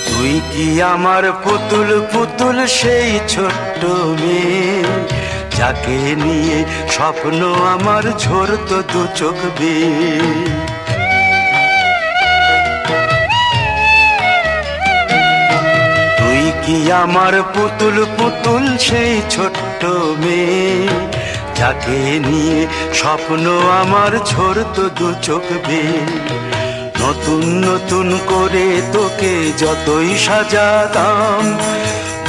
তুই কি আমার পুতুল পুতুল সেই ছোট্ট মেয়ে, যাকে নিয়ে স্বপ্ন আমার ঝরতো দু চোখ বেয়ে। তুই কি আমার পুতুল পুতুল সেই ছোট্ট মেয়ে, যাকে নিয়ে স্বপ্ন আমার ঝরতো দু চোখ বেয়ে। নতুন নতুন করে তোকে যতই সাজাতাম,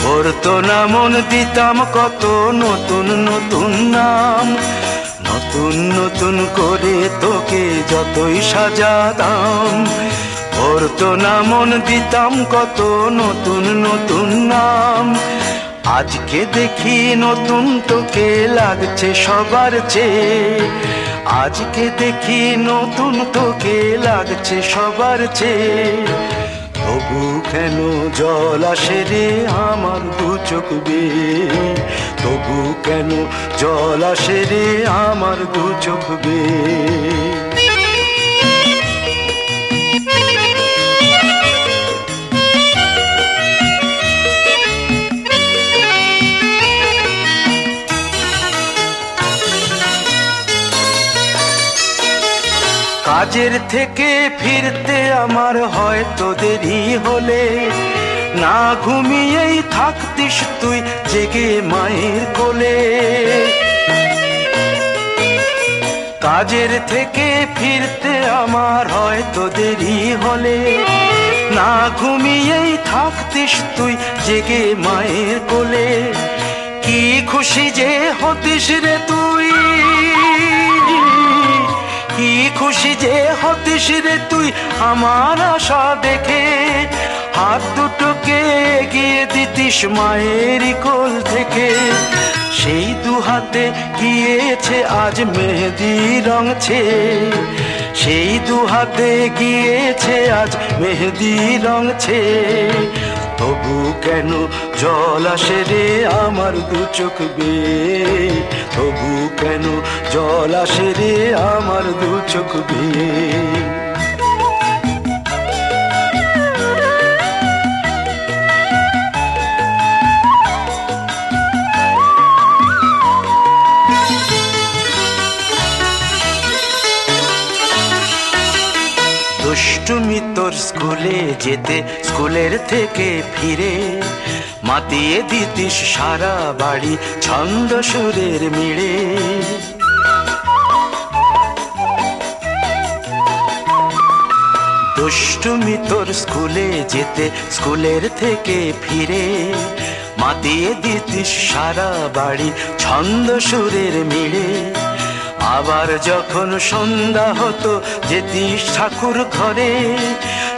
ভরতো না মন, দিতাম কত নতুন নতুন নাম। নতুন নতুন করে তোকে যতই সাজাতাম, ভরতো না মন, দিতাম কত নতুন নতুন নাম। আজকে দেখি নতুন তোকে লাগছে সবার চেয়ে, আজকে দেখি নতুন তোকে লাগছে সবার চেয়ে। তবু কেন জল আসে রে আমার দু চোখ বেয়ে, তবু কেন জল আসে রে আমার দু চোখ বেয়ে। কাজের থেকে ফিরতে আমার হয়তো দেরি হলে, না ঘুমিয়েই থাকতিস তুই জেগে মায়ের কোলে। কাজের থেকে ফিরতে আমার হয়তো দেরি হলে, না ঘুমিয়েই থাকতিস তুই জেগে মায়ের কোলে। কি খুশি যে হতিস রে তুই, কি খুশি যে হতিস রে তুই আমার আশা দেখে। হাত দুটোকে এগিয়ে দিতিস মায়ের কোল থেকে, সেই দু হাতে গিয়েছে আজ মেহেদি রং ছেয়ে। সেই দু হাতে গিয়েছে আজ মেহেদি রং ছেয়ে। তবু কেন জল আসে রে আমার দু চোখ বেয়ে, তবু কেন জল আসে রে আমার দু চোখ বেয়ে। দুষ্টুমি তোর স্কুলে যেতে, স্কুলের থেকে ফিরে মাতিয়ে দিতিস সারা বাড়ি ছন্দ সুরের মিড়ে। দুষ্টুমি তোর স্কুলে যেতে, স্কুলের থেকে ফিরে মাতিয়ে দিতিস সারা বাড়ি ছন্দ সুরের মিড়ে। আবার যখন সন্ধ্যা হতো যেতিস ঠাকুর ঘরে,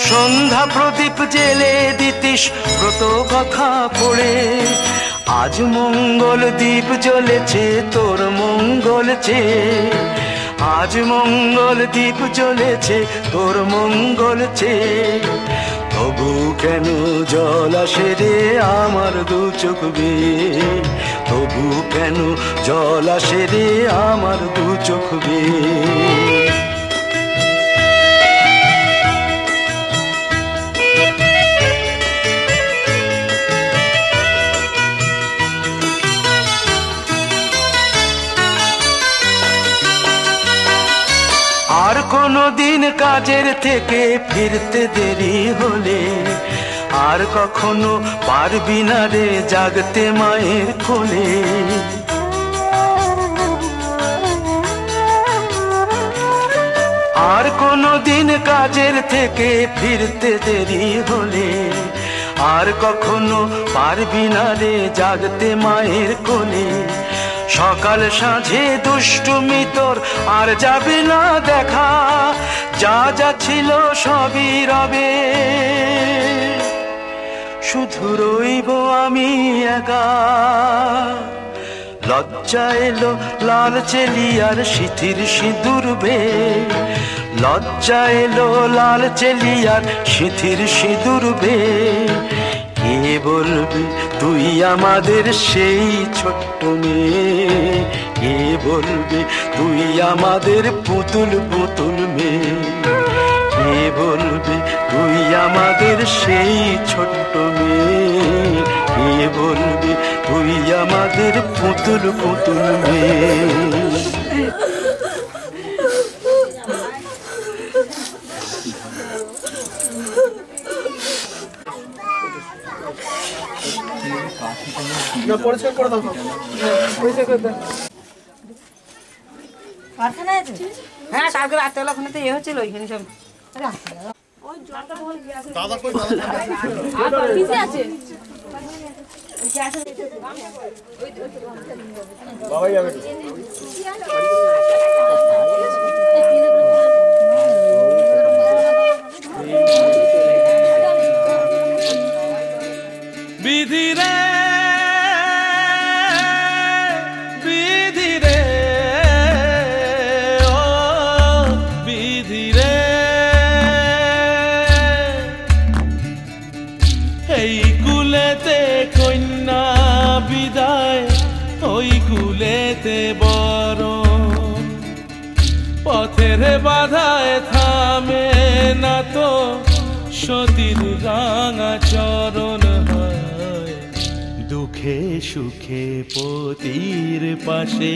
সন্ধ্যা প্রদীপ জেলে দিতিস ব্রত কথা পড়ে। আজ মঙ্গল দ্বীপ জ্বলেছে তোর মঙ্গল চেয়ে, আজ মঙ্গল দ্বীপ জ্বলেছে তোর মঙ্গল চেয়ে। তবু কেন জল আসে রে আমার দু চোখ বেয়ে, তবু কেন জল আসে রে আমার দু চোখ বেয়ে। আর কোনো দিন কাজের থেকে ফিরতে দেরি হলে, আর কখনো পারবি না রে জাগতে মায়ের কোলে। আর কোনো দিন কাজের থেকে ফিরতে দেরি হলে, আর কখনো পারবি না রে জাগতে মায়ের কোলে। সকাল সাঁঝে দুষ্টুমি তোর আর যাবে না দেখা, যা যা ছিল সবই রবে, শুধু রইব আমি একা। লজ্জা এলো লাল চেলিয়ার সিঁথির সিঁদুর বে, লজ্জা এলো লাল চেলিয়ার সিঁথির সিঁদুর বে। কে বলবে তুই আমাদের সেই ছোট্ট মেয়ে, কে বলবে তুই আমাদের পুতুল পুতুল মেয়ে, কে বলবে তুই আমাদের সেই ছোট্ট মেয়ে, কে বলবে তুই আমাদের পুতুল পুতুল মেয়ে। হ্যাঁ কালকে রাত্রেবেলা ওখানে তো ইয়ে হচ্ছিল ওইখানে সব বিধি রে বিধি রে ও বিধি রে, এই কুলেতে কন্যা বিদায় ওই কুলেতে বরণ, পথের বাধায় থামে না তো সতীর রাঙা চরণ হয়। দুঃখে সুখে পতির পাশে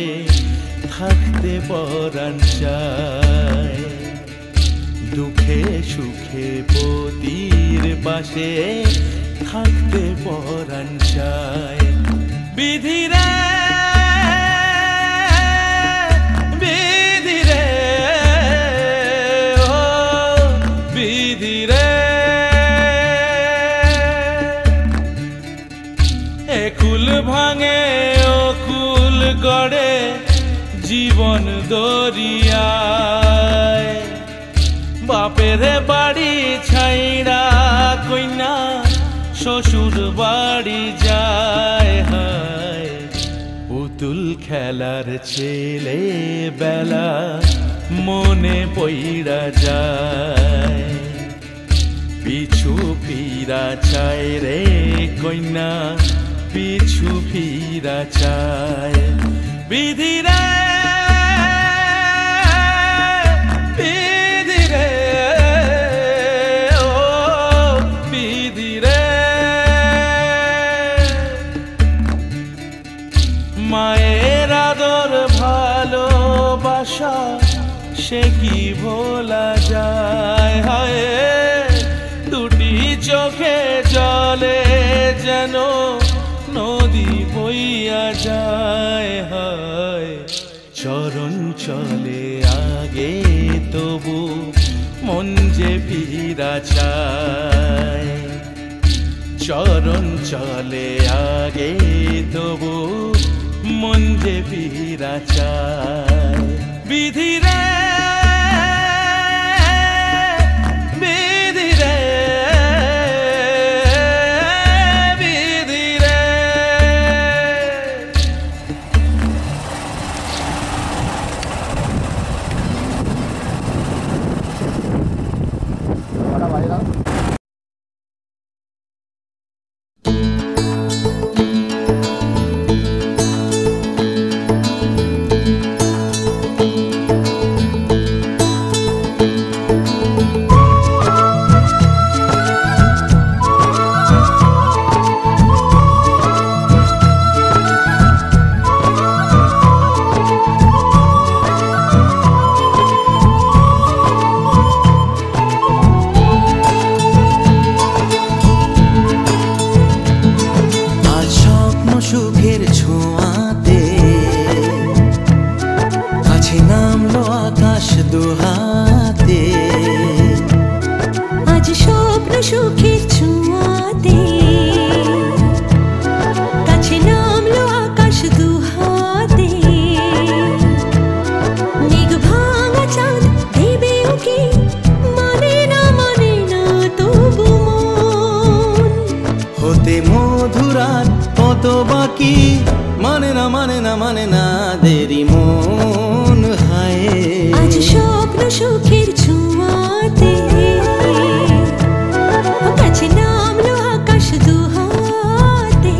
থাকতে পরাণ চায়, দুঃখে সুখে পতির পাশে থাকতে পরাণ চায়। বিধি রে বিধি রে ও বিধি রে, একুল ভাঙে ও কুল গড়ে জীবন দরিয়ায়, বাপের বাড়ি ছাইড়া কইনা শ্বশুর বাড়ি যায়। হায় পুতুল খেলার ছেলে বেলা মনে পইড়া যায়, পিছু ফিরা চায় রে কইনা পিছু ফিরা চায়। বিধি রে বিধি রে ও বিধি রে, মায়ের আদর ভালোবাসা সে কি ভোলা যায়। হায় দুটি চোখে জলে যেন নদী বইয়া যায়। হায় চরণ চলে আগে তবু মন যে ফিরা চায়, চরণ চলে আগে তবু মন যে ফিরা চায়। বিধি রে বিধি রে বিধি রে, সুখের ছোঁয়াতে কাছে নামলো আকাশ দুহাতে, আজ স্বপ্ন সুখের ছোঁয়াতে কাছে নামলো আকাশ দুহাতে, মেঘ ভাঙা চাঁদ দেবে ওকে মানে না তবু মন হতে মধুরাত কত বাকি মানে না দেরি মন। হায় আজ স্বপ্ন সুখের ছোঁয়া হাতে কাছে নামলো আকাশ দুহাতে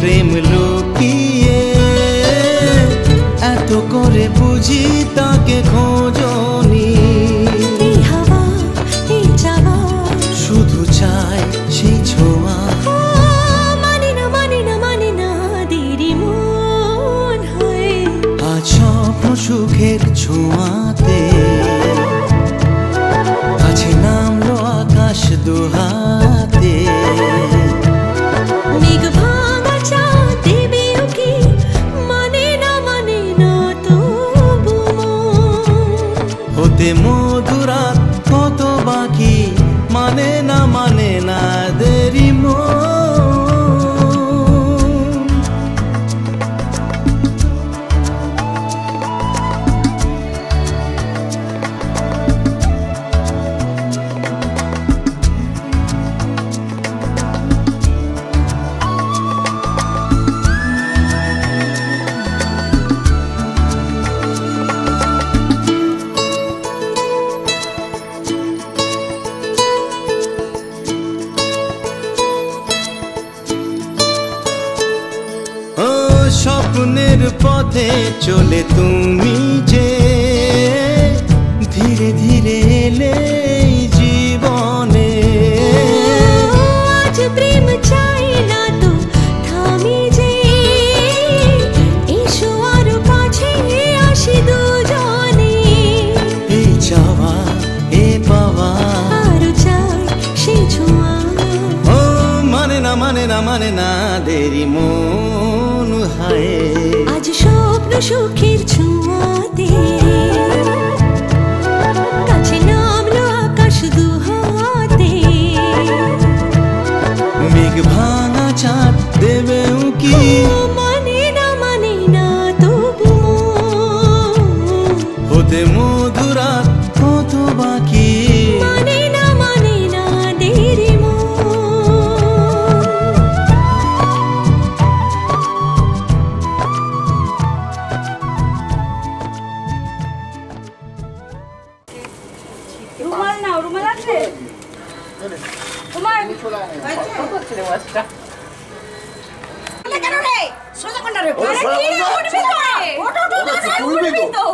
প্রেম লুকিয়ে এত করে বুঝি তাকে খোঁজনি এই হাওয়া এই চাওয়া শুধু চাই সেই ছোঁয়া মানে না দেরি মন হয় আজ স্বপ্ন সুখের ছোঁয়াতে কাছে নামলো আকাশ দুহাতে মেঘ ভাঙা চাঁদ দেবে ওকে মানে না তবু হতে মধুরাত কত বাকি মানে না দেরি মন স্বপ্নের পথে চলে তুমি যে ধীরে ধীরে এলে জীবনে আজ প্রেম চাই না তো থামি যে এসো আর কাছে আসি দুজনে এই চাওয়া এ পাওয়া আরো চাই সেই ছোঁয়া ও মানে না দেরি মন হায় আজ স্বপ্ন সুখের ছোঁয়াতে কাছে নামলো আকাশ দুহাতে মেঘ ভাঙা চাঁদ দেবে উকি মানে না তবু হতে মধুরাত কত বাকি মানে না দেরি রুমাল নাও, রুমাল আছে? রুমাল? কেন রে? সোজা কোনটা রে? আরে কি রে? উঠবি তো? ওঠো, উঠবি তো।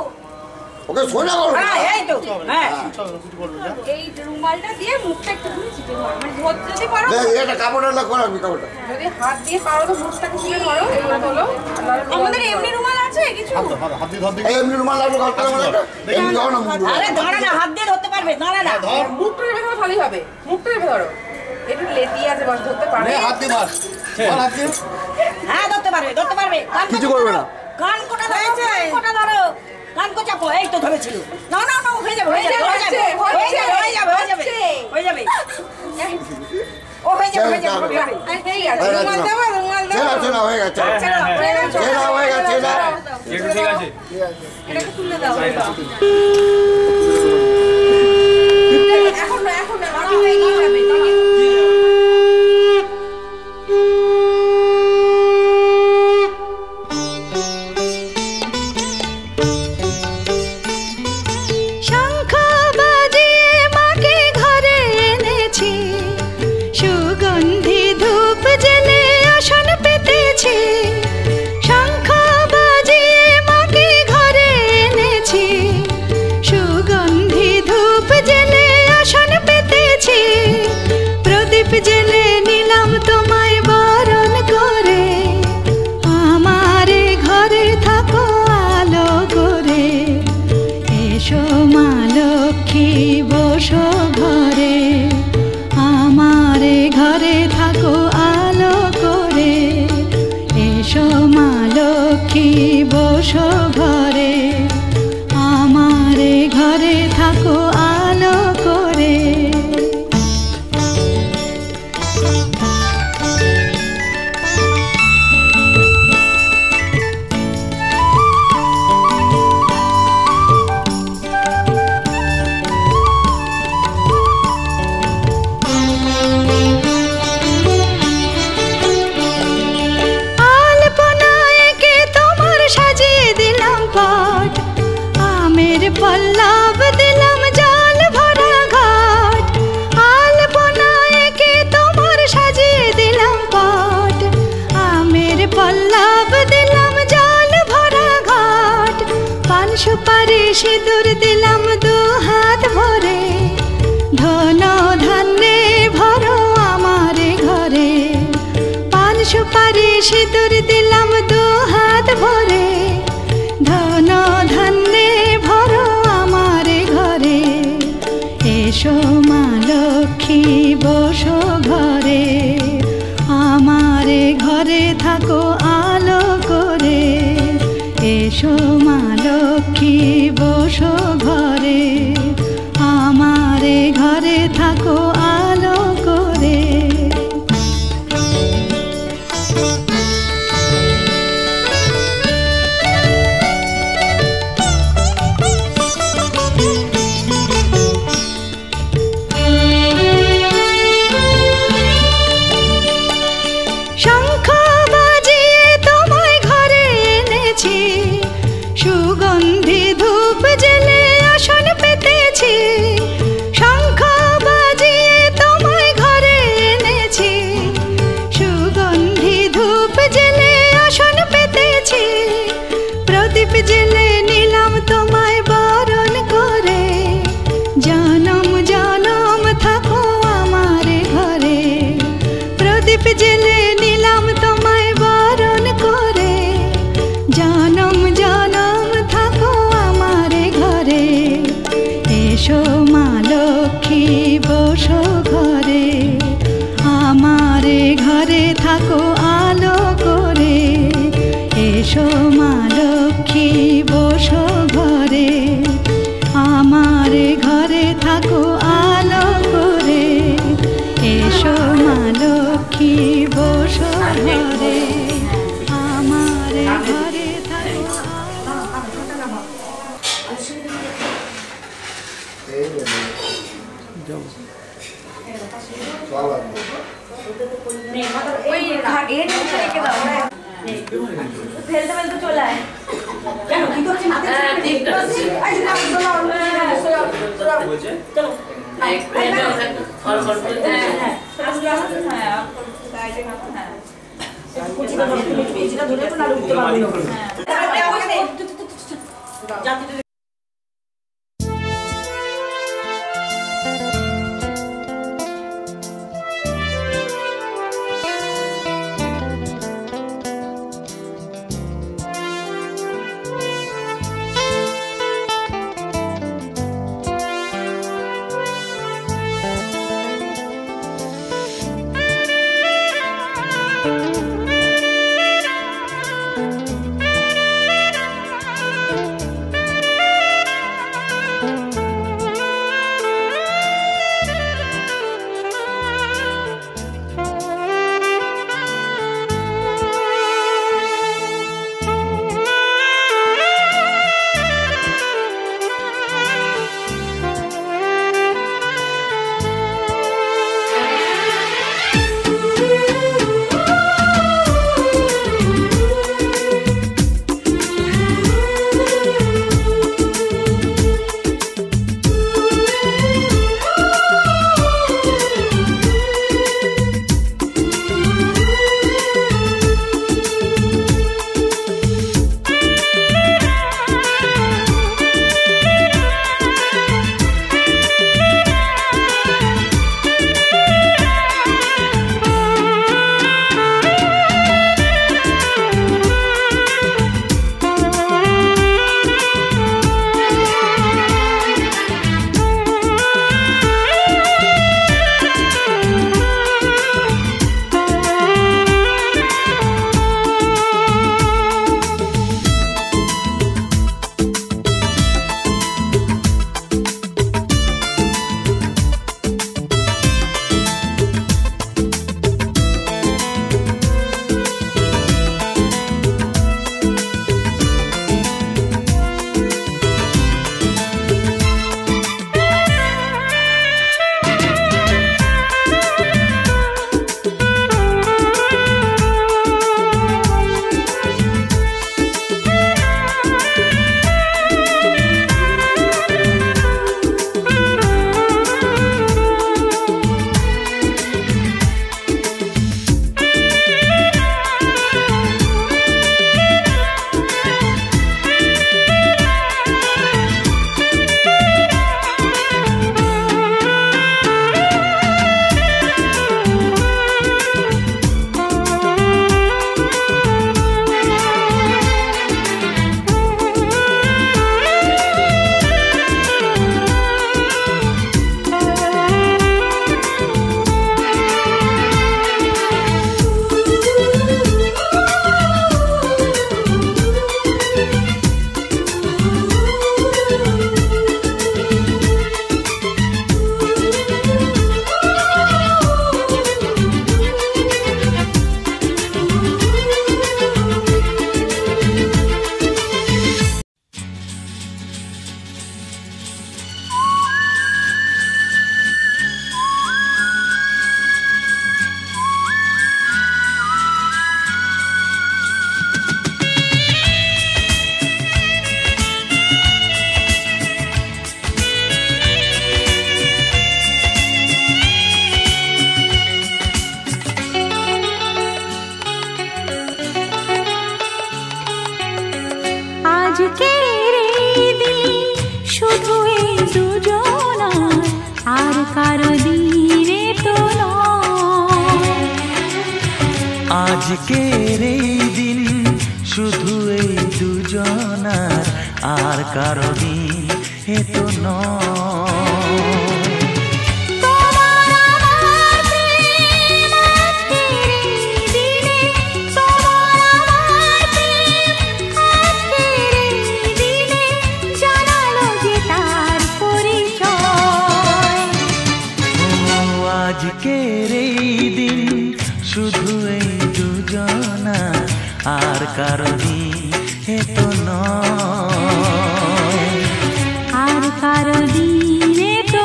ওকে সোজা করো হ্যাঁ, এই তো। হ্যাঁ। এই রুমালটা দিয়ে মুখটা একটু ঘুরে চিপে ধরো। মানে ধরতে যদি পারো, এটা কাপড় না করা কাপড়টা যদি হাত দিয়ে পারো তো মুখটাকে চিপে ধরো, এগুলো হলো। আমাদের এমনি রুমাল আছে কিছু? এই এমনি রুমাল লাগলো কাপড় মানে এমনি দাও না আরে দাঁড়া না, হাত দিয়ে ধরতে পারবে, দাঁড়া না। মুখটা রেখে ধরো ভালোই হবে। মুখটা রেখে ধরো। একটু লেতি আছে, বস ধরতে পারবে। হাত দিয়ে মার হাত দিয়ে হ্যাঁ, ধরতে পারবে। কিছু করবে না। কান কোটা ধরো, কান কো চাপো। এই তো ধরেছিল। না হয়ে যাবে। ও হয়ে যাবে। এই আছে, রুমাল দাও। ছেড়া হয়ে গেছে ছেড়া হয়ে গেছে ঠিক আছে এটাকে তুলে দাও। এখন না, বাকি হয়ে যাবে। শঙ্খ বাজিয়ে মাকে ঘরে এনেছি সুগন্ধি ধূপ জেলে আসন পেতেছি শঙ্খ বাজিয়ে মাকে ঘরে এনেছি সুগন্ধি ধূপ জেলে আসন পেতেছি লক্ষ্মী বসো ঘরে, আমারে ঘরে থাকো আলো করে। পল্লব দিলাম জল ভরা ঘাট, আলপনা এঁকে তোমার সাজিয়ে দিলাম পট। আমের পল্লব দিলাম জল ভরা ঘাট, পান সুপারি সিঁদুর দিলাম দু হাত ভরে। ধন ধান্যে ভরো আমার ঘরে, পান সুপারি সিঁদুর দিলাম দু হাত ভরে। ধন ধান্যে ভরো আমার ঘরে, এসো মা লক্ষ্মী বসো ঘরে, আমার ঘরে থাকো আলো করে। এসো মা লক্ষ্মী বসো ঘরে, আমার ঘরে থাকো আলো করে। সুগন্ধি ধূপ জেলে আসন পেতেছি, শঙ্খ বাজিয়ে তোমায় ঘরে এনেছি। সুগন্ধি ধূপ জেলে আসন পেতেছি, প্রদীপ জেলে নিলাম তোমায় বরণ করে। জনম জনম থাকো আমার ঘরে, প্রদীপ জেলে নিলাম তোমায় বরণ করে। জনম জনম থাকো আমার ঘরে, এসো মা লক্ষ্মী বসো ঘরে, আমার ঘরে থাকো আলো করে। এসো মা লক্ষ্মী বসো ঘরে, আমার ঘরে থাকো আলো করে। এসো মা লক্ষ্মী বসো ঘরে, আমার ঘরে থাকো ফেলতে ফেলতে চলে আয়। কেন কি করছিস? আজকের এই দিন শুধু এই দুজনার, আর কারো দিনে তো নয়। আজকের এই দিন শুধু এই দুজনার, আর কারো দিন এ তো নয়। আজকের এই দিন শুধু এই দুজনার, আর কারো দিন এ তো নয়, আর কারো দিনে তো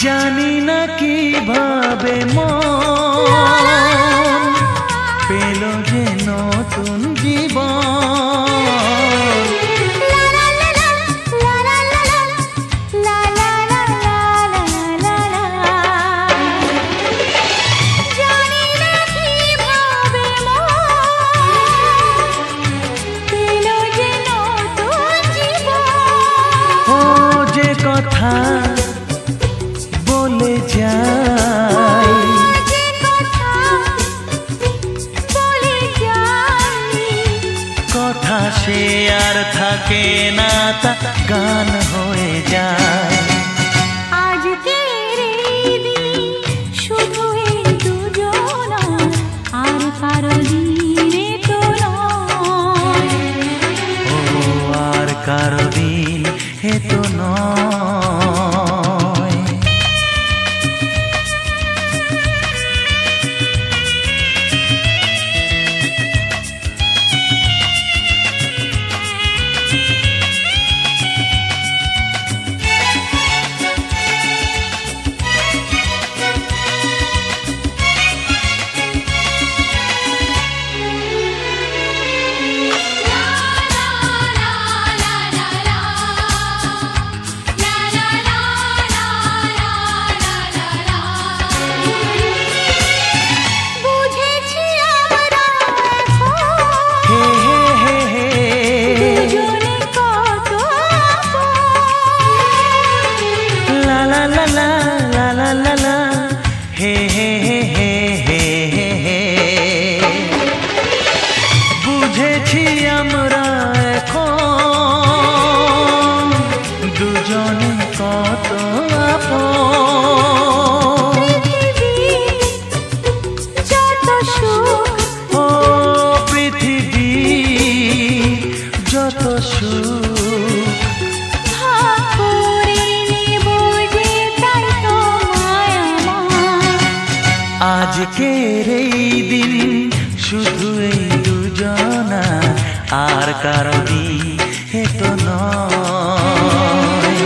জানি না কিভাবে মন পেল যে নতুন জীবন। ও যে কথা বলে যাই, কথা সে আর থাকে না, তা গান হয়ে যায়। আজকের এই দিন শুধু এই দুজনার, আর কারো দিনে তো নয়, ও আর কারো দিন এ তো নয়। বুঝেছি আমরা হে হে হে হে, দুজনে কত লা লা লা লা লা লা লা লা, হে হে হে হে হে হে হে। বুঝেছি আমরা এখন দুজনে কত আপন। যত সুখ ও পৃথিবী যত সুখ, ভাগ করে নেব যে, তাই তো মায়া আমার। আজকের এই দিন শুধু এই দুজনার, আর কারো দিন এ তো নয়।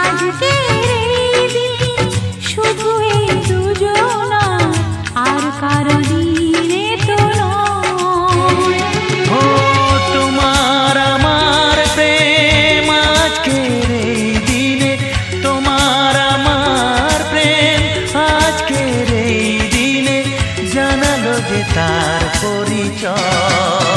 আজকের এই দিন শুধু এই দুজনার, আর কারো দিনে তো নয়। ও তোমার আমার প্রেম আজকের এই দিনে, তোমার আমার প্রেম আজকের এই দিনে জানালো যে তার পরিচয়।